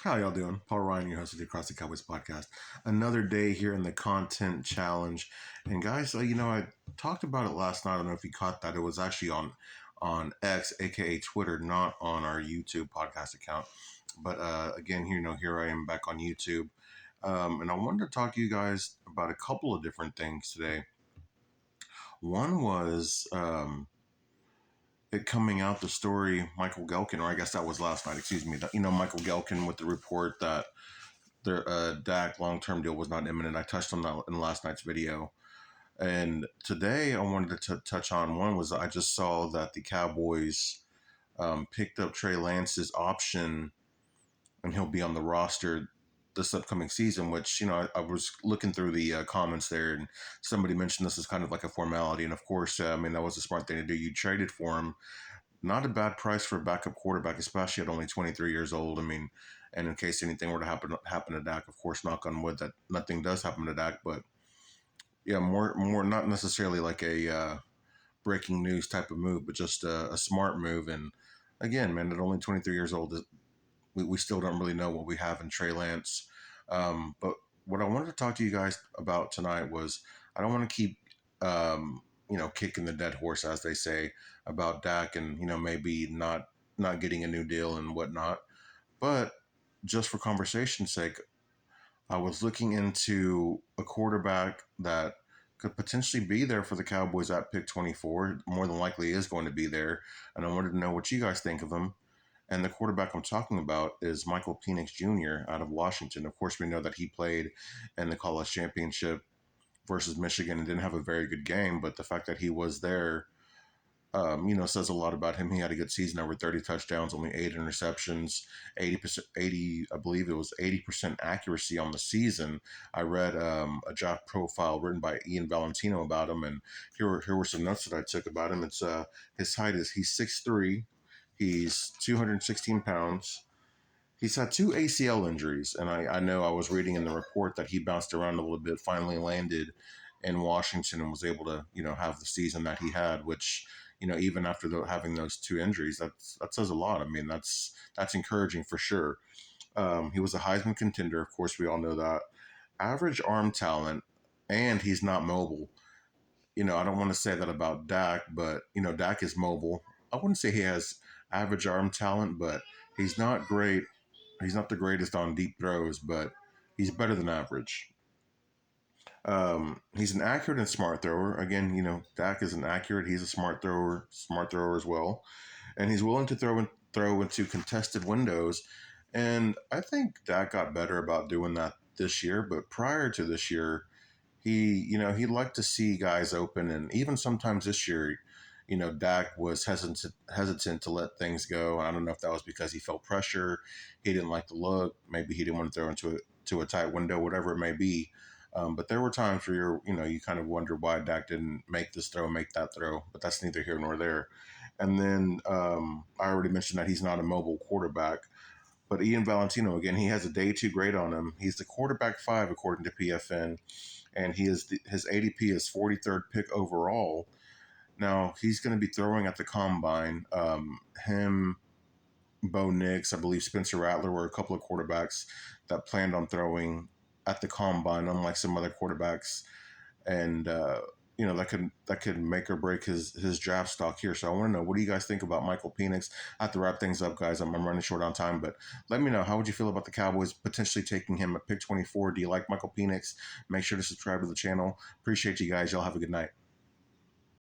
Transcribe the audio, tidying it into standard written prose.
How y'all doing? Paul Ryan, your host of the Across the Cowboys podcast. Another day here in the content challenge, and guys, I talked about it last night. I don't know if you caught that. It was actually on X, aka Twitter, not on our YouTube podcast account. But again, here I am back on YouTube, and I wanted to talk to you guys about a couple of different things today. One was it coming out the story Michael Gelkin, or I guess that was last night. Excuse me. Michael Gelkin with the report that their Dak long term deal was not imminent. I touched on that in last night's video. And today I wanted to touch on one was I just saw that the Cowboys picked up Trey Lance's option and he'll be on the roster this upcoming season, which, I was looking through the comments there and somebody mentioned this as kind of like a formality. And of course, that was a smart thing to do. You traded for him. Not a bad price for a backup quarterback, especially at only 23 years old. And in case anything were to happen to Dak, of course, knock on wood that nothing does happen to Dak. But yeah, more not necessarily like a breaking news type of move, but just a smart move. And again, man, at only 23 years old, we still don't really know what we have in Trey Lance. But what I wanted to talk to you guys about tonight was I don't want to keep kicking the dead horse, as they say, about Dak and maybe not getting a new deal and whatnot. But just for conversation's sake, I was looking into a quarterback that could potentially be there for the Cowboys at pick 24. More than likely is going to be there. And I wanted to know what you guys think of him. And the quarterback I'm talking about is Michael Penix Jr. out of Washington. Of course, we know that he played in the college championship versus Michigan and didn't have a very good game. But the fact that he was there says a lot about him. He had a good season, over 30 touchdowns, only 8 interceptions, 80%, 80, I believe it was 80% accuracy on the season. I read a draft profile written by Ian Valentino about him, and here were some notes that I took about him. It's his height is he's 6'3", he's 216 pounds. He's had two ACL injuries, and I know I was reading in the report that he bounced around a little bit, finally landed in Washington and was able to, have the season that he had, which, even after having those two injuries, that says a lot. I mean, that's encouraging for sure. He was a Heisman contender. Of course, we all know that. Average arm talent, and he's not mobile. I don't want to say that about Dak, but, Dak is mobile. I wouldn't say he has average arm talent, but he's not great. He's not the greatest on deep throws, but he's better than average. He's an accurate and smart thrower. Again, Dak is an accurate. He's a smart thrower as well, and he's willing to throw into contested windows. And I think Dak got better about doing that this year. But prior to this year, he liked to see guys open, and even sometimes this year, Dak was hesitant to let things go. I don't know if that was because he felt pressure, he didn't like the look, maybe he didn't want to throw into a tight window, whatever it may be. But there were times where you kind of wonder why Dak didn't make this throw, make that throw. But that's neither here nor there. And then I already mentioned that he's not a mobile quarterback. But Ian Valentino, again, he has a day two grade on him. He's the quarterback 5 according to PFN, and his ADP is 43rd pick overall. Now he's going to be throwing at the combine. Him, Bo Nix, I believe Spencer Rattler were a couple of quarterbacks that planned on throwing at the combine, unlike some other quarterbacks, and that could make or break his draft stock here. So I want to know, what do you guys think about Michael Penix? I have to wrap things up, guys. I'm running short on time, but let me know, how would you feel about the Cowboys potentially taking him at pick 24? Do you like Michael Penix? Make sure to subscribe to the channel. Appreciate you guys. Y'all have a good night.